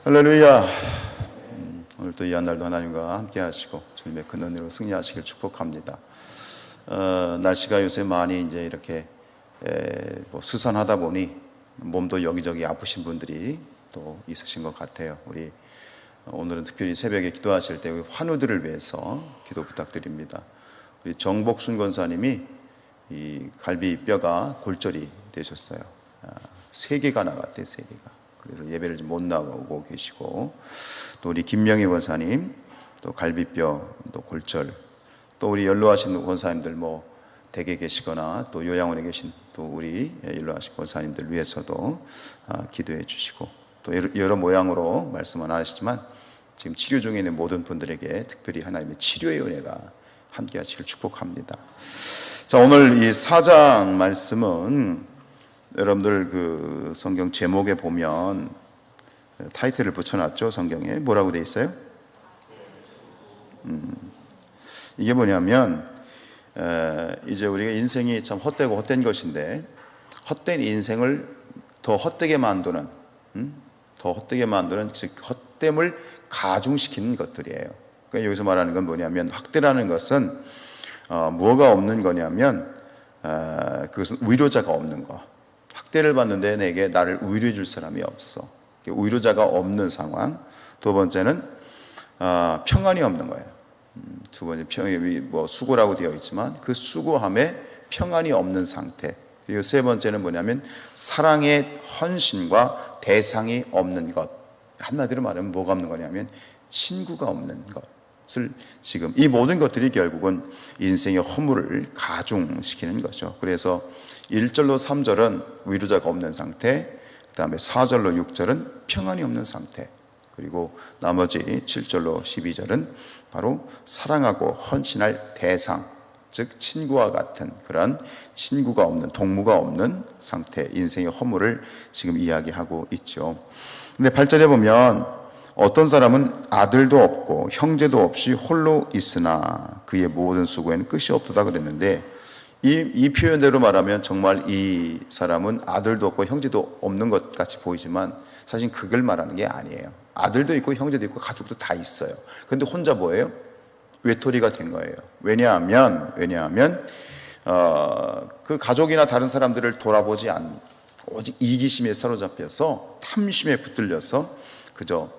할렐루야. 오늘 또 이 한 날도 하나님과 함께 하시고 주님의 큰 은혜로 승리하시길 축복합니다. 날씨가 요새 많이 이제 이렇게 스산하다 보니 몸도 여기저기 아프신 분들이 또 있으신 것 같아요. 우리 오늘은 특별히 새벽에 기도하실 때 우리 환우들을 위해서 기도 부탁드립니다. 우리 정복순 권사님이 이 갈비뼈가 골절이 되셨어요. 3개가 나갔대요. 3개가. 그래서 예배를 못 나가고 계시고, 또 우리 김명희 권사님 또 갈비뼈 또 골절, 또 우리 연로하신 권사님들 뭐 댁에 계시거나 또 요양원에 계신 또 우리 연로하신 권사님들 위해서도 기도해 주시고, 또 여러 모양으로 말씀은 안 하시지만 지금 치료 중에 있는 모든 분들에게 특별히 하나님의 치료의 은혜가 함께 하시길 축복합니다. 자, 오늘 이 4장 말씀은 여러분들 그 성경 제목에 보면 타이틀을 붙여놨죠. 성경에 뭐라고 되어 있어요? 이게 뭐냐면 이제 우리가 인생이 참 헛되고 헛된 것인데, 헛된 인생을 더 헛되게 만드는 즉 헛됨을 가중시키는 것들이에요. 그러니까 여기서 말하는 건 뭐냐면, 학대라는 것은 뭐가 없는 거냐면 그것은 위로자가 없는 거. 학대를 받는데 내게 나를 위로해 줄 사람이 없어. 위로자가 없는 상황. 두 번째는 평안이 없는 거예요. 두 번째, 뭐 수고라고 되어 있지만 그 수고함에 평안이 없는 상태. 그리고 세 번째는 뭐냐면 사랑의 헌신과 대상이 없는 것. 한마디로 말하면 뭐가 없는 거냐면 친구가 없는 것을, 지금 이 모든 것들이 결국은 인생의 허물을 가중시키는 거죠. 그래서 1절로 3절은 위로자가 없는 상태, 그 다음에 4절로 6절은 평안이 없는 상태, 그리고 나머지 7절로 12절은 바로 사랑하고 헌신할 대상, 즉 친구와 같은 그런 친구가 없는, 동무가 없는 상태, 인생의 허물을 지금 이야기하고 있죠. 근데 8절에 보면 어떤 사람은 아들도 없고 형제도 없이 홀로 있으나 그의 모든 수고에는 끝이 없도다 그랬는데, 이 표현대로 말하면 정말 이 사람은 아들도 없고 형제도 없는 것 같이 보이지만 사실 그걸 말하는 게 아니에요. 아들도 있고 형제도 있고 가족도 다 있어요. 그런데 혼자 뭐예요? 외톨이가 된 거예요. 왜냐하면 그 가족이나 다른 사람들을 돌아보지 않는, 오직 이기심에 사로잡혀서 탐심에 붙들려서 그저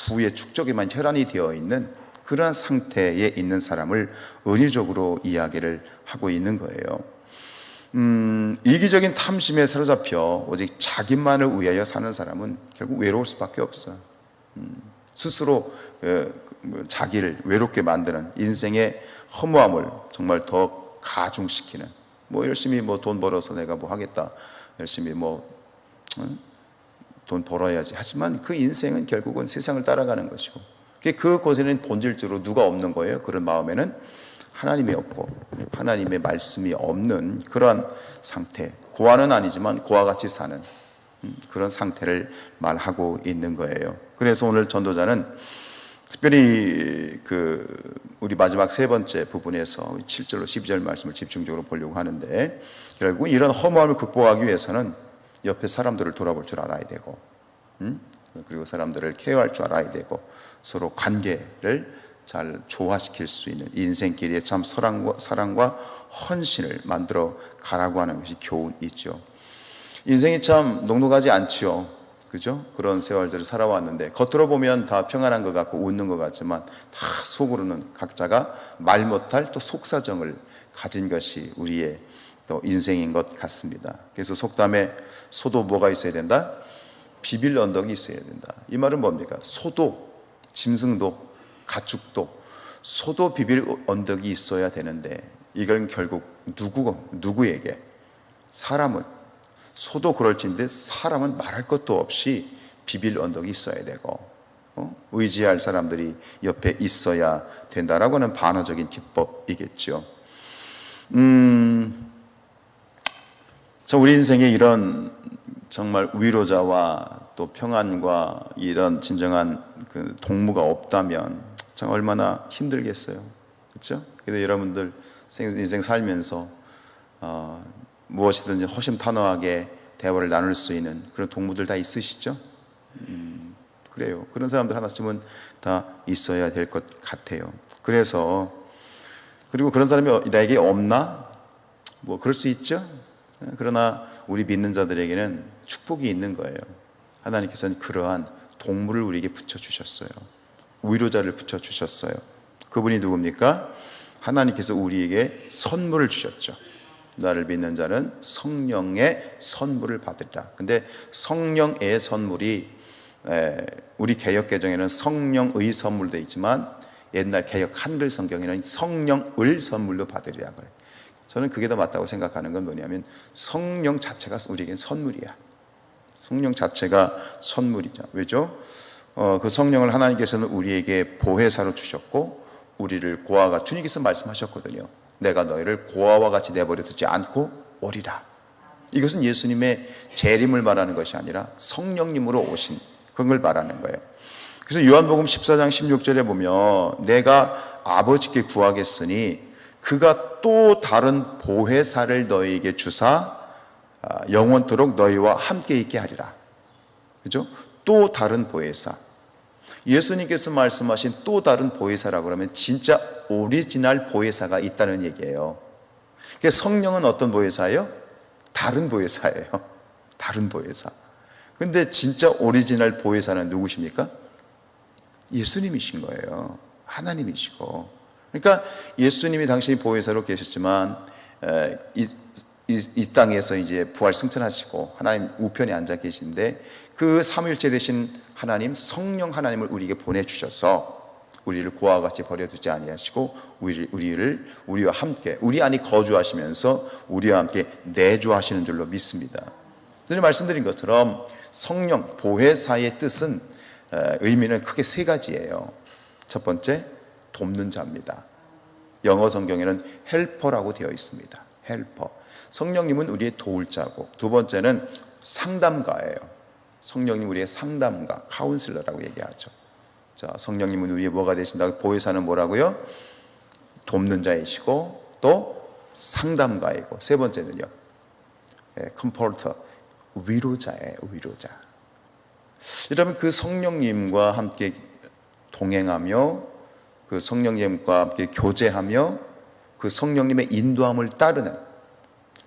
부의 축적에만 혈안이 되어 있는 그러한 상태에 있는 사람을 은유적으로 이야기를 하고 있는 거예요. 이기적인 탐심에 사로잡혀 오직 자기만을 위하여 사는 사람은 결국 외로울 수밖에 없어요. 스스로 자기를 외롭게 만드는 인생의 허무함을 정말 더 가중시키는, 뭐 열심히 뭐 돈 벌어서 내가 뭐 하겠다, 열심히 돈 벌어야지 하지만 그 인생은 결국은 세상을 따라가는 것이고, 그곳에는 본질적으로 누가 없는 거예요? 그런 마음에는 하나님이 없고 하나님의 말씀이 없는 그러한 상태, 고아는 아니지만 고아 같이 사는 그런 상태를 말하고 있는 거예요. 그래서 오늘 전도자는 특별히 우리 마지막 세 번째 부분에서 7절로 12절 말씀을 집중적으로 보려고 하는데, 결국 이런 허무함을 극복하기 위해서는 옆에 사람들을 돌아볼 줄 알아야 되고, 그리고 사람들을 케어할 줄 알아야 되고, 서로 관계를 잘 조화시킬 수 있는 인생길에 참 사랑과 헌신을 만들어 가라고 하는 것이 교훈이죠. 인생이 참 녹록하지 않지요. 그죠? 그런 세월들을 살아왔는데 겉으로 보면 다 평안한 것 같고 웃는 것 같지만 다 속으로는 각자가 말 못할 또 속사정을 가진 것이 우리의 또 인생인 것 같습니다. 그래서 속담에 소도 뭐가 있어야 된다? 비빌 언덕이 있어야 된다. 이 말은 뭡니까? 소도, 짐승도, 가축도, 소도 비빌 언덕이 있어야 되는데, 이건 결국 누구에게? 사람은, 소도 그럴진데 사람은 말할 것도 없이 비빌 언덕이 있어야 되고, 의지할 사람들이 옆에 있어야 된다라고 하는 반어적인 기법이겠죠. 자, 우리 인생에 이런 정말 위로자와 또 평안과 이런 진정한 그 동무가 없다면 참 얼마나 힘들겠어요. 그렇죠? 그래서 여러분들 인생 살면서 무엇이든지 허심탄회하게 대화를 나눌 수 있는 그런 동무들 다 있으시죠? 그래요. 그런 사람들 하나쯤은 다 있어야 될 것 같아요. 그래서 그리고 그런 사람이 나에게 없나? 뭐 그럴 수 있죠. 그러나 우리 믿는 자들에게는 축복이 있는 거예요. 하나님께서는 그러한 동물을 우리에게 붙여주셨어요. 위로자를 붙여주셨어요. 그분이 누굽니까? 하나님께서 우리에게 선물을 주셨죠. 나를 믿는 자는 성령의 선물을 받으리라. 근데 성령의 선물이 우리 개역 개정에는 성령의 선물도 있지만 옛날 개역 한글 성경에는 성령을 선물로 받으리라 그래요. 저는 그게 더 맞다고 생각하는 건 뭐냐면 성령 자체가 우리에겐 선물이야. 성령 자체가 선물이죠. 왜죠? 그 성령을 하나님께서는 우리에게 보혜사로 주셨고 우리를 고아와 같이 주님께서 말씀하셨거든요. 내가 너희를 고아와 같이 내버려 두지 않고 오리라. 이것은 예수님의 재림을 말하는 것이 아니라 성령님으로 오신 그걸 말하는 거예요. 그래서 요한복음 14장 16절에 보면 내가 아버지께 구하겠으니 그가 또 다른 보혜사를 너희에게 주사 영원토록 너희와 함께 있게 하리라. 그죠? 또 다른 보혜사. 예수님께서 말씀하신 또 다른 보혜사라고 그러면 진짜 오리지널 보혜사가 있다는 얘기예요. 그래서 성령은 어떤 보혜사예요? 다른 보혜사예요. 다른 보혜사. 근데 진짜 오리지널 보혜사는 누구십니까? 예수님이신 거예요. 하나님이시고. 그러니까 예수님이 당신이 보혜사로 계셨지만 이 땅에서 이제 부활 승천하시고 하나님 우편에 앉아 계신데 그 삼위일체 되신 하나님 성령 하나님을 우리에게 보내주셔서 우리를 고아와 같이 버려두지 아니하시고 우리와 함께 우리 안에 거주하시면서 우리와 함께 내주하시는 줄로 믿습니다. 전에 말씀드린 것처럼 성령 보혜사의 뜻은 의미는 크게 세 가지예요. 첫 번째 돕는 자입니다. 영어 성경에는 헬퍼라고 되어 있습니다. 헬퍼. 성령님은 우리의 도울 자고 두 번째는 상담가예요. 성령님 우리의 상담가, 카운슬러라고 얘기하죠. 자, 성령님은 우리의 뭐가 되신다고? 보혜사는 뭐라고요? 돕는 자이시고 또 상담가이고 세 번째는요. 컴포터, 위로자예요. 위로자. 여러분 그 성령님과 함께 동행하며 그 성령님과 함께 교제하며 그 성령님의 인도함을 따르는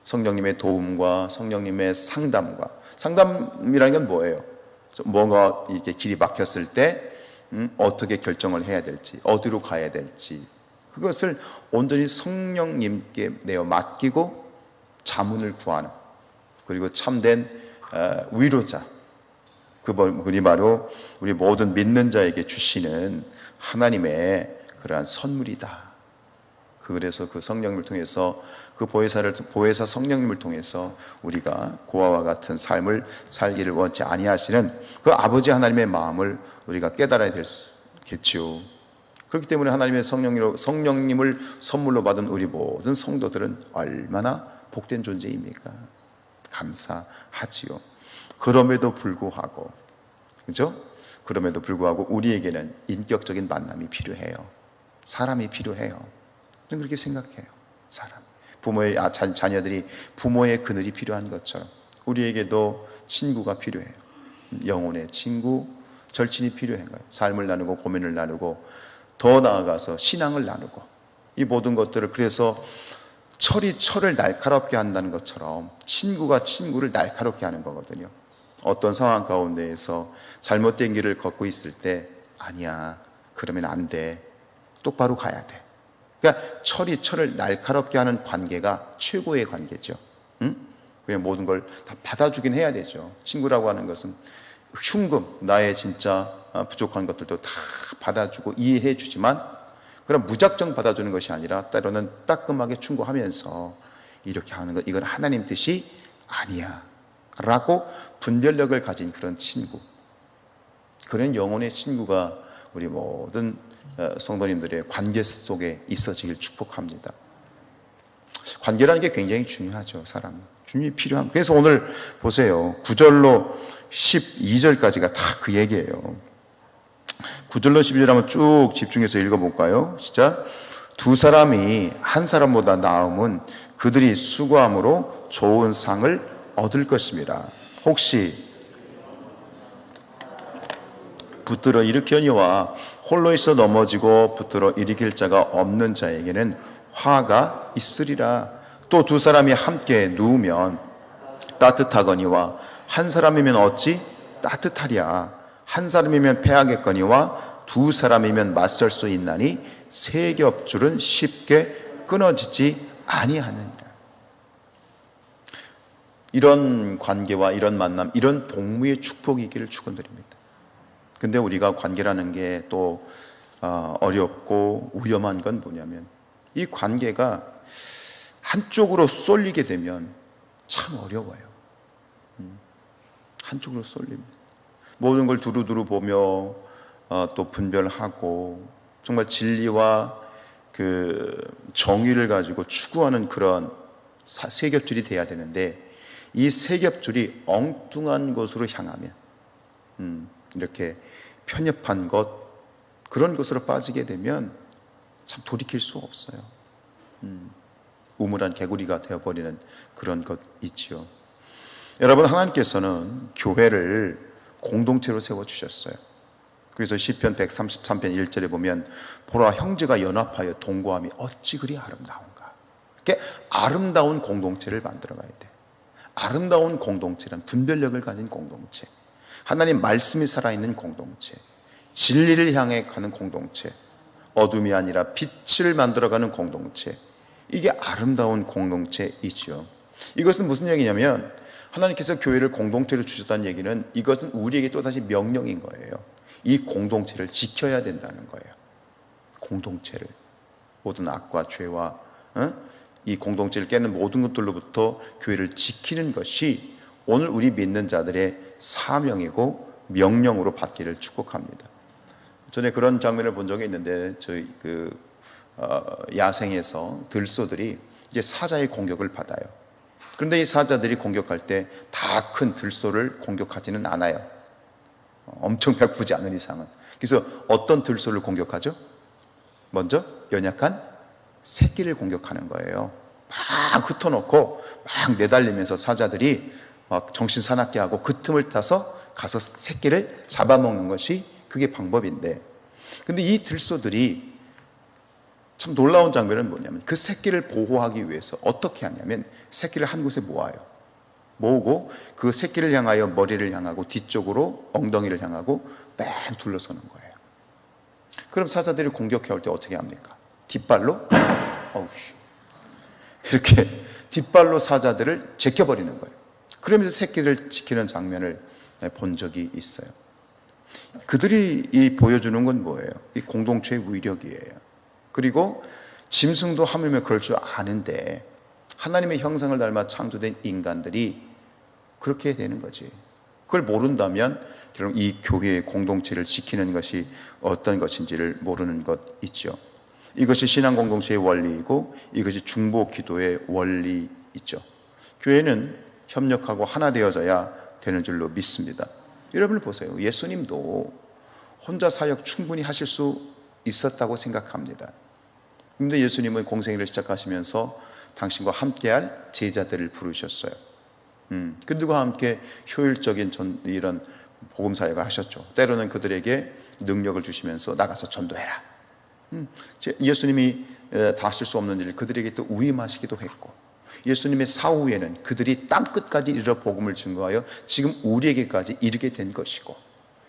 성령님의 도움과 성령님의 상담이라는 건 뭐예요? 뭔가 이렇게 길이 막혔을 때 어떻게 결정을 해야 될지, 어디로 가야 될지 그것을 온전히 성령님께 내어 맡기고 자문을 구하는 그리고 참된 위로자 그분이 바로 우리 모든 믿는 자에게 주시는 하나님의 그러한 선물이다. 그래서 그 성령님을 통해서 그 보혜사 성령님을 통해서 우리가 고아와 같은 삶을 살기를 원치 아니하시는 그 아버지 하나님의 마음을 우리가 깨달아야 되겠지요. 그렇기 때문에 하나님의 성령님을 선물로 받은 우리 모든 성도들은 얼마나 복된 존재입니까? 감사하지요. 그럼에도 불구하고, 그죠? 그럼에도 불구하고 우리에게는 인격적인 만남이 필요해요. 사람이 필요해요. 저는 그렇게 생각해요. 사람. 자녀들이 부모의 그늘이 필요한 것처럼 우리에게도 친구가 필요해요. 영혼의 친구, 절친이 필요한 거예요. 삶을 나누고 고민을 나누고 더 나아가서 신앙을 나누고 이 모든 것들을 그래서 철이 철을 날카롭게 한다는 것처럼 친구가 친구를 날카롭게 하는 거거든요. 어떤 상황 가운데에서 잘못된 길을 걷고 있을 때 아니야, 그러면 안 돼. 똑바로 가야 돼. 그러니까 철이 철을 날카롭게 하는 관계가 최고의 관계죠. 그냥 모든 걸 다 받아주긴 해야 되죠. 친구라고 하는 것은 흉금, 나의 진짜 부족한 것들도 다 받아주고 이해해 주지만 그럼 무작정 받아주는 것이 아니라 때로는 따끔하게 충고하면서 이렇게 하는 것, 이건 하나님 뜻이 아니야 라고 분별력을 가진 그런 친구, 그런 영혼의 친구가 우리 모든 성도님들의 관계 속에 있어지길 축복합니다. 관계라는 게 굉장히 중요하죠. 사람 주님이 필요한. 그래서 오늘 보세요. 9절로 12절까지가 다 그 얘기예요. 9절로 12절 한번 쭉 집중해서 읽어볼까요? 시작. 두 사람이 한 사람보다 나음은 그들이 수고함으로 좋은 상을 얻을 것입니다. 혹시 붙들어 일으켜니와 홀로 있어 넘어지고 붙들어 일으킬 자가 없는 자에게는 화가 있으리라. 또 두 사람이 함께 누우면 따뜻하거니와 한 사람이면 어찌 따뜻하랴. 한 사람이면 패하겠거니와 두 사람이면 맞설 수 있나니 세 겹줄은 쉽게 끊어지지 아니하느니라. 이런 관계와 이런 만남, 이런 동무의 축복이 있기를 축원드립니다. 근데 우리가 관계라는 게 또 어렵고 위험한 건 뭐냐면 이 관계가 한쪽으로 쏠리게 되면 참 어려워요. 한쪽으로 쏠립니다. 모든 걸 두루두루 보며 또 분별하고 정말 진리와 그 정의를 가지고 추구하는 그런 세 겹줄이 돼야 되는데 이 세 겹줄이 엉뚱한 곳으로 향하면 이렇게 편협한 것, 그런 곳으로 빠지게 되면 참 돌이킬 수 없어요. 우물한 개구리가 되어버리는 그런 것 있지요. 여러분, 하나님께서는 교회를 공동체로 세워주셨어요. 그래서 시편 133편 1절에 보면 보라, 형제가 연합하여 동거함이 어찌 그리 아름다운가. 이렇게 아름다운 공동체를 만들어가야 돼. 아름다운 공동체란 분별력을 가진 공동체, 하나님 말씀이 살아있는 공동체, 진리를 향해 가는 공동체, 어둠이 아니라 빛을 만들어가는 공동체, 이게 아름다운 공동체이죠. 이것은 무슨 얘기냐면 하나님께서 교회를 공동체로 주셨다는 얘기는 이것은 우리에게 또다시 명령인 거예요. 이 공동체를 지켜야 된다는 거예요. 공동체를, 모든 악과 죄와 이 공동체를 깨는 모든 것들로부터 교회를 지키는 것이 오늘 우리 믿는 자들의 사명이고 명령으로 받기를 축복합니다. 전에 그런 장면을 본 적이 있는데 저희 야생에서 들소들이 이제 사자의 공격을 받아요. 그런데 이 사자들이 공격할 때 다 큰 들소를 공격하지는 않아요. 엄청 배고프지 않은 이상은. 그래서 어떤 들소를 공격하죠? 먼저 연약한 새끼를 공격하는 거예요. 막 흩어놓고 막 내달리면서 사자들이 막 정신 사납게 하고 그 틈을 타서 가서 새끼를 잡아먹는 것이 그게 방법인데, 근데 이 들소들이 참 놀라운 장면은 뭐냐면 그 새끼를 보호하기 위해서 어떻게 하냐면 새끼를 한 곳에 모으고 그 새끼를 향하여 머리를 향하고 뒤쪽으로 엉덩이를 향하고 뺑 둘러서는 거예요. 그럼 사자들이 공격해 올 때 어떻게 합니까? 뒷발로 이렇게 뒷발로 사자들을 제껴버리는 거예요. 그러면서 새끼를 지키는 장면을 본 적이 있어요. 그들이 보여주는 건 뭐예요? 이 공동체의 위력이에요. 그리고 짐승도 하물며 그럴 줄 아는데 하나님의 형상을 닮아 창조된 인간들이 그렇게 되는 거지. 그걸 모른다면 결국 이 교회의 공동체를 지키는 것이 어떤 것인지를 모르는 것 있죠. 이것이 신앙 공동체의 원리이고 이것이 중보 기도의 원리 있죠. 교회는 협력하고 하나 되어져야 되는 줄로 믿습니다. 여러분을 보세요. 예수님도 혼자 사역 충분히 하실 수 있었다고 생각합니다. 그런데 예수님은 공생애를 시작하시면서 당신과 함께할 제자들을 부르셨어요. 그들과 함께 효율적인 이런 복음 사역을 하셨죠. 때로는 그들에게 능력을 주시면서 나가서 전도해라. 예수님이 다 하실 수 없는 일을 그들에게 또 위임하시기도 했고, 예수님의 사후에는 그들이 땅끝까지 이르러 복음을 증거하여 지금 우리에게까지 이르게 된 것이고,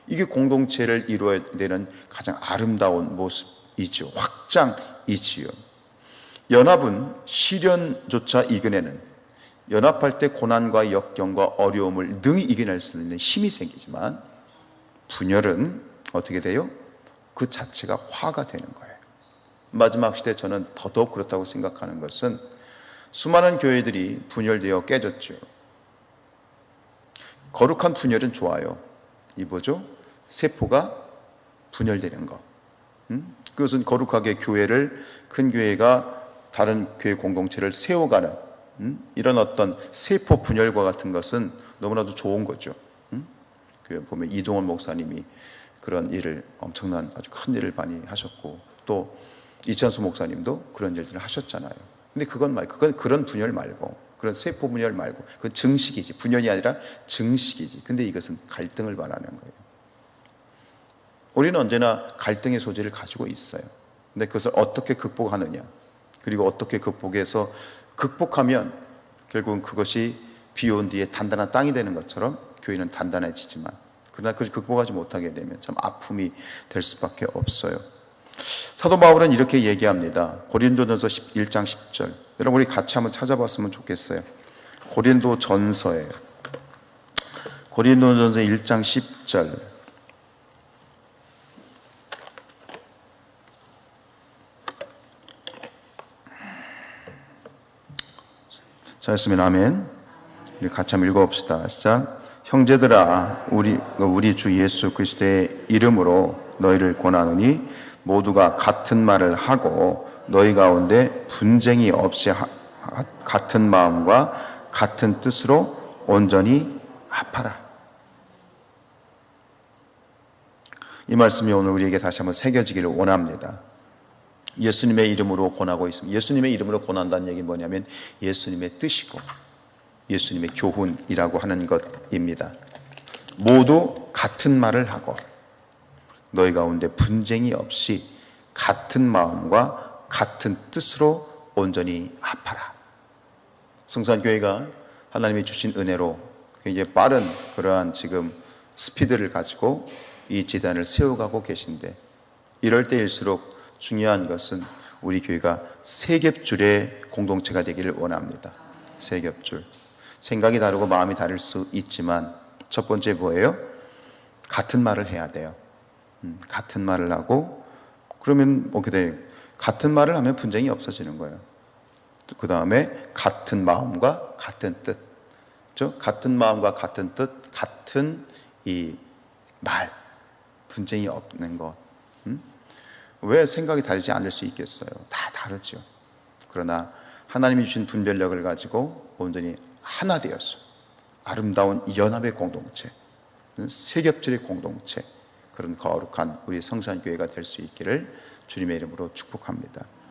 이게 공동체를 이루어야 되는 가장 아름다운 모습이죠. 확장이지요. 연합은 시련조차 이겨내는, 연합할 때 고난과 역경과 어려움을 능히 이겨낼 수 있는 힘이 생기지만, 분열은 어떻게 돼요? 그 자체가 화가 되는 거예요. 마지막 시대 저는 더더욱 그렇다고 생각하는 것은 수많은 교회들이 분열되어 깨졌죠. 거룩한 분열은 좋아요. 이 뭐죠? 세포가 분열되는 거. 그것은 거룩하게 교회를, 큰 교회가 다른 교회 공동체를 세워가는 이런 어떤 세포 분열과 같은 것은 너무나도 좋은 거죠. 그 보면 이동원 목사님이 그런 일을, 엄청난 아주 큰 일을 많이 하셨고, 또 이찬수 목사님도 그런 일들을 하셨잖아요. 근데 그건 그런 분열 말고, 그런 세포 분열 말고, 그건 증식이지. 분열이 아니라 증식이지. 근데 이것은 갈등을 말하는 거예요. 우리는 언제나 갈등의 소지를 가지고 있어요. 근데 그것을 어떻게 극복하느냐, 그리고 어떻게 극복하면 결국은 그것이 비 온 뒤에 단단한 땅이 되는 것처럼 교회는 단단해지지만, 그러나 그것을 극복하지 못하게 되면 참 아픔이 될 수밖에 없어요. 사도 바울은 이렇게 얘기합니다. 고린도전서 1장 10절. 여러분 우리 같이 한번 찾아봤으면 좋겠어요. 고린도전서에 고린도전서 1장 10절. 잘했으면 아멘. 우리 같이 한번 읽어봅시다. 시작. 형제들아, 우리 주 예수 그리스도의 이름으로 너희를 권하노니 모두가 같은 말을 하고 너희 가운데 분쟁이 없이 같은 마음과 같은 뜻으로 온전히 합하라. 이 말씀이 오늘 우리에게 다시 한번 새겨지기를 원합니다. 예수님의 이름으로 권하고 있습니다. 예수님의 이름으로 권한다는 얘기는 뭐냐면 예수님의 뜻이고 예수님의 교훈이라고 하는 것입니다. 모두 같은 말을 하고 너희 가운데 분쟁이 없이 같은 마음과 같은 뜻으로 온전히 합하라. 성산교회가 하나님이 주신 은혜로 굉장히 빠른 그러한 지금 스피드를 가지고 이 재단을 세워가고 계신데, 이럴 때일수록 중요한 것은 우리 교회가 세겹줄의 공동체가 되기를 원합니다. 세겹줄. 생각이 다르고 마음이 다를 수 있지만 첫 번째 뭐예요? 같은 말을 해야 돼요. 같은 말을 하고, 그러면 어떻게 돼요? 같은 말을 하면 분쟁이 없어지는 거예요. 그 다음에 같은 마음과 같은 뜻. 그렇죠? 같은 마음과 같은 뜻, 같은 이 말, 분쟁이 없는 것. 왜 생각이 다르지 않을 수 있겠어요? 다 다르죠. 그러나 하나님이 주신 분별력을 가지고 온전히 하나 되어서 아름다운 연합의 공동체, 세겹절의 공동체, 그런 거룩한 우리 성산교회가 될 수 있기를 주님의 이름으로 축복합니다.